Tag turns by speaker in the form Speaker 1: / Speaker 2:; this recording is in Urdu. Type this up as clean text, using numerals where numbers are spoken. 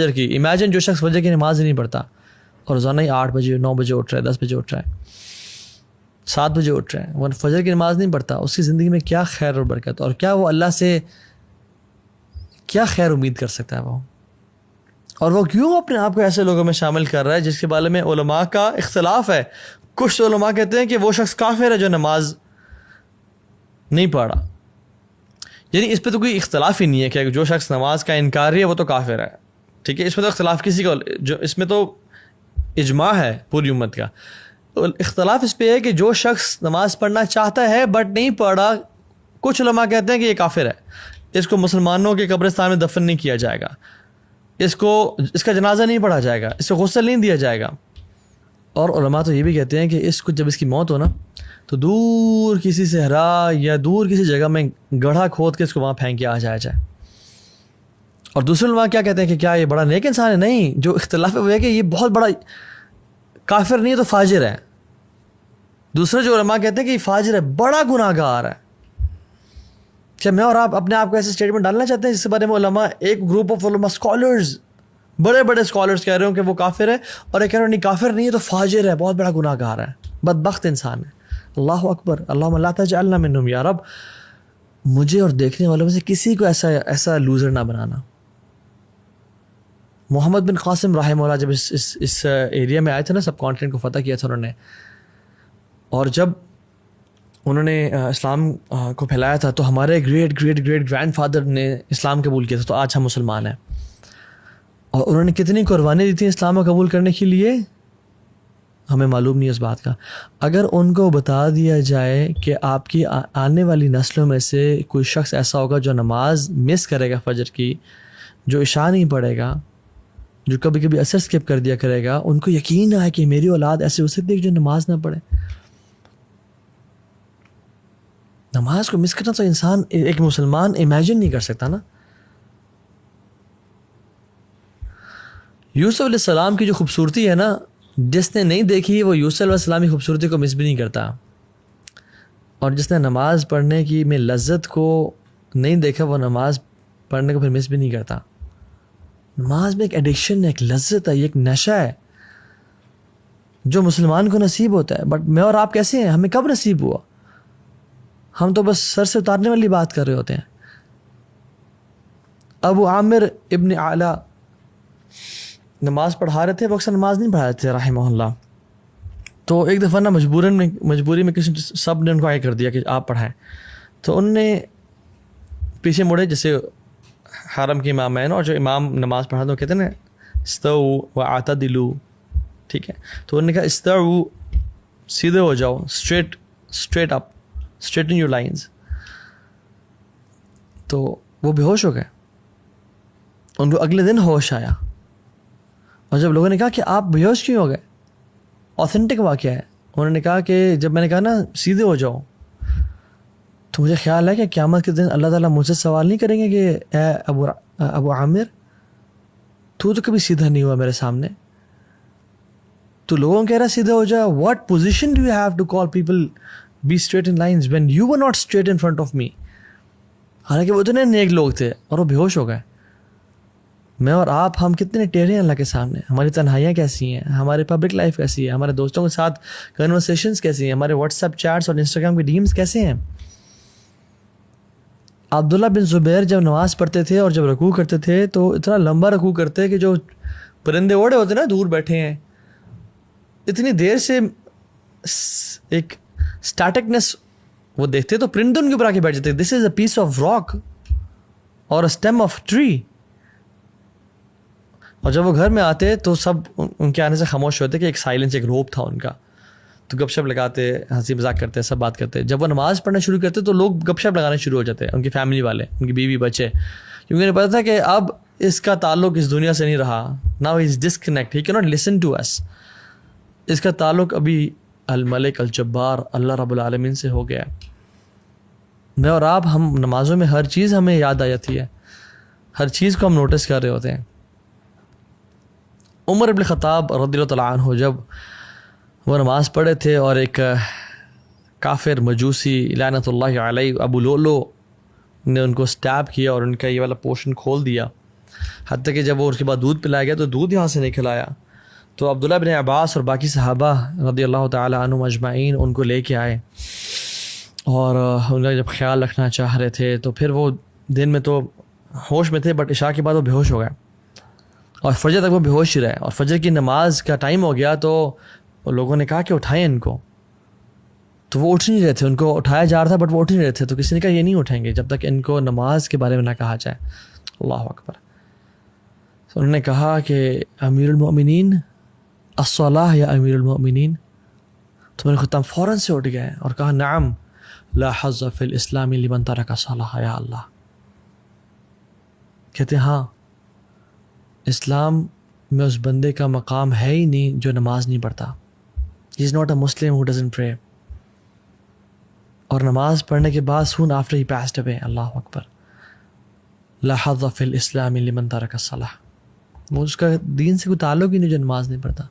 Speaker 1: فجر کی. امیجن جو شخص فجر کی نماز ہی نہیں پڑھتا اور روزانہ ہی 8 بجے 9 بجے اٹھ رہا ہے, 10 بجے اٹھ رہا ہے, 7 بجے اٹھ رہا ہے, وہ فجر کی نماز نہیں پڑھتا, اس کی زندگی میں کیا خیر اور برکت, اور کیا وہ اللہ سے کیا خیر امید کر سکتا ہے وہ؟ اور وہ کیوں اپنے آپ کو ایسے لوگوں میں شامل کر رہا ہے جس کے بارے میں علماء کا اختلاف ہے. کچھ علماء کہتے ہیں کہ وہ شخص کافر ہے جو نماز نہیں پڑھا. یعنی اس پہ تو کوئی اختلاف ہی نہیں ہے کہ جو شخص نماز کا انکار ہے وہ تو کافر ہے, ٹھیک ہے, اس میں تو اختلاف کسی کا, جو اس میں تو اجماع ہے پوری امت کا. اختلاف اس پہ ہے کہ جو شخص نماز پڑھنا چاہتا ہے بٹ نہیں پڑھا, کچھ علماء کہتے ہیں کہ یہ کافر ہے, اس کو مسلمانوں کے قبرستان میں دفن نہیں کیا جائے گا, اس کا جنازہ نہیں پڑھا جائے گا, اس کو غسل نہیں دیا جائے گا. اور علماء تو یہ بھی کہتے ہیں کہ اس کو جب اس کی موت ہو نا تو دور کسی صحرا یا دور کسی جگہ میں گڑھا کھود کے اس کو وہاں پھینک کے آ جایا جائے. اور دوسرے علماء کیا کہتے ہیں کہ کیا یہ بڑا نیک انسان ہے؟ نہیں, جو اختلاف ہے وہ ہے کہ یہ بہت بڑا کافر نہیں ہے تو فاجر ہے. دوسرے جو علماء کہتے ہیں کہ یہ فاجر ہے, بڑا گناہ گار ہے. کیا میں اور آپ اپنے آپ کو ایسے اسٹیٹمنٹ ڈالنا چاہتے ہیں جس کے بارے میں علماء, ایک گروپ آف علماء اسکالرز, بڑے بڑے اسکالرز کہہ رہے ہوں کہ وہ کافر ہے, اور ایک کہہ رہے ہیں نہیں کافر نہیں ہے تو فاجر ہے, بہت بڑا گناہ گار ہے, بدبخت انسان ہے. اللہ اکبر, اللہم لا تجعلنا منہم یا رب, مجھے اور دیکھنے والوں میں سے کسی کو ایسا لوزر نہ بنانا. محمد بن قاسم رحمہ اللہ جب اس ایریا میں آئے تھے نا, سب کانٹیننٹ کو فتح کیا تھا انہوں نے, اور جب انہوں نے اسلام کو پھیلایا تھا تو ہمارے great great great grand father نے اسلام قبول کیا تھا, تو آج ہم مسلمان ہیں. اور انہوں نے کتنی قربانی دی تھی اسلام کو قبول کرنے کے لیے, ہمیں معلوم نہیں اس بات کا. اگر ان کو بتا دیا جائے کہ آپ کی آنے والی نسلوں میں سے کوئی شخص ایسا ہوگا جو نماز مس کرے گا فجر کی, جو عشاء نہیں پڑھے گا, جو کبھی کبھی اثر اسکپ کر دیا کرے گا, ان کو یقین ہے کہ میری اولاد ایسے ہو سکتی ہے جو نماز نہ پڑھے. نماز کو مس کرنا تو انسان, ایک مسلمان امیجن نہیں کر سکتا نا. یوسف علیہ السلام کی جو خوبصورتی ہے نا, جس نے نہیں دیکھی وہ یوسف علیہ السلام کی خوبصورتی کو مس بھی نہیں کرتا, اور جس نے نماز پڑھنے کی میں لذت کو نہیں دیکھا وہ نماز پڑھنے کو پھر مس بھی نہیں کرتا. نماز میں ایک ایڈکشن ہے, ایک لذت ہے, ایک نشہ ہے جو مسلمان کو نصیب ہوتا ہے. بٹ میں اور آپ کیسے ہیں, ہمیں کب نصیب ہوا؟ ہم تو بس سر سے اتارنے والی بات کر رہے ہوتے ہیں. ابو عامر ابن اعلیٰ نماز پڑھا رہے تھے, وہ اکثر نماز نہیں پڑھا رہے تھے رحمہ اللہ. تو ایک دفعہ نا مجبوری میں کسی سب نے ان کو آگے کر دیا کہ آپ پڑھائیں. تو ان نے پیچھے مڑے, جیسے حرم کے امام ہیں اور جو امام نماز پڑھا تو کہتے ہیں نا استووا واعتدلوا, ٹھیک ہے, تو انہوں نے کہا استووا, سیدھے ہو جاؤ, straight up, straighten your lines. تو وہ بے ہوش ہو گئے, ان کو اگلے دن ہوش آیا, اور جب لوگوں نے کہا کہ آپ بے ہوش کیوں ہو گئے, آتھینٹک واقعہ ہے, انہوں نے کہا کہ جب میں نے کہا نا سیدھے ہو جاؤ, تو مجھے خیال ہے کہ قیامت کے دن اللہ تعالیٰ مجھ سے سوال نہیں کریں گے کہ اے ابو عامر تو کبھی سیدھا نہیں ہوا میرے سامنے, تو لوگوں کو کہہ رہا سیدھا ہو جاؤ. What position do you have to call people be straight in lines when you were not straight in front of me? حالانکہ وہ اتنے نیک لوگ تھے اور وہ بے ہوش ہو گئے. میں اور آپ, ہم کتنے ٹیڑھے ہیں اللہ کے سامنے. ہماری تنہائیاں کیسی ہیں, ہماری پبلک لائف کیسی ہے, ہمارے دوستوں کے ساتھ کنورسیشنز کیسی ہیں, ہمارے واٹس ایپ چیٹس اور انسٹاگرام کے ڈیمز کیسے ہیں. عبداللہ بن زبیر جب نماز پڑھتے تھے اور جب رکوع کرتے تھے تو اتنا لمبا رکوع کرتے کہ جو پرندے اوڑے ہوتے نا دور بیٹھے ہیں, اتنی دیر سے ایک اسٹیٹکنس وہ دیکھتے تو پرندے ان کے اوپر آ کے بیٹھ جاتے. دس از اے پیس آف راک اور اسٹیم آف ٹری. اور جب وہ گھر میں آتے تو سب ان کے آنے سے خاموش ہوتے کہ ایک سائلنس, ایک روپ تھا ان کا, تو گپ شپ لگاتے, ہنسی مذاق کرتے, سب بات کرتے. جب وہ نماز پڑھنا شروع کرتے تو لوگ گپ شپ لگانے شروع ہو جاتے, ان کی فیملی والے, ان کی بیوی بچے, کیونکہ انہیں پتا تھا کہ اب اس کا تعلق اس دنیا سے نہیں رہا. ناؤ ہی از ڈسکنیکٹ, ہی کی ناٹ لسن ٹو اس. اس کا تعلق ابھی الملک الجبار اللہ رب العالمین سے ہو گیا. میں اور آپ, ہم نمازوں میں ہر چیز ہمیں یاد آ جاتی ہے, ہر چیز کو ہم نوٹس کر رہے ہوتے ہیں. عمر ابن خطاب رضی اللہ تعالیٰ عنہ جب وہ نماز پڑھے تھے اور ایک کافر مجوسی لعنت اللہ علیہ ابو لولو نے ان کو سٹیب کیا اور ان کا یہ والا پورشن کھول دیا, حتیٰ کہ جب وہ اس کے بعد دودھ پلایا گیا تو دودھ یہاں سے نہیں کھلایا. تو عبداللہ بن عباس اور باقی صحابہ رضی اللہ تعالی عنہم اجمعین ان کو لے کے آئے اور ان کا جب خیال رکھنا چاہ رہے تھے تو پھر وہ دن میں تو ہوش میں تھے بٹ عشاء کے بعد وہ بے ہوش ہو گئے اور فجر تک وہ بے ہوش ہی رہے. اور فجر کی نماز کا ٹائم ہو گیا تو لوگوں نے کہا کہ اٹھائیں ان کو, تو وہ اٹھ نہیں رہے تھے. ان کو اٹھایا جا رہا تھا بٹ وہ اٹھ نہیں رہے تھے. تو کسی نے کہا یہ نہیں اٹھیں گے جب تک ان کو نماز کے بارے میں نہ کہا جائے. اللہ اکبر. تو انہوں نے کہا کہ امیر المؤمنین الصلاۃ یا امیر المؤمنین. تو میرے خطام فوراً سے اٹھ گئے اور کہا نعم لا حظ فی الاسلام لمن ترک الصلاۃ یا اللہ. کہتے ہیں ہاں اسلام میں اس بندے کا مقام ہے ہی نہیں جو نماز نہیں پڑھتا. ہی is not a Muslim who doesn't پرے. اور نماز پڑھنے کے بعد سون آفٹر ہی پاسڈ اوے. اللہ اکبر. لا حظ فی الاسلام لمن ترک الصلاۃ. وہ اس کا دین سے کوئی تعلق ہی نہیں جو نماز نہیں پڑھتا.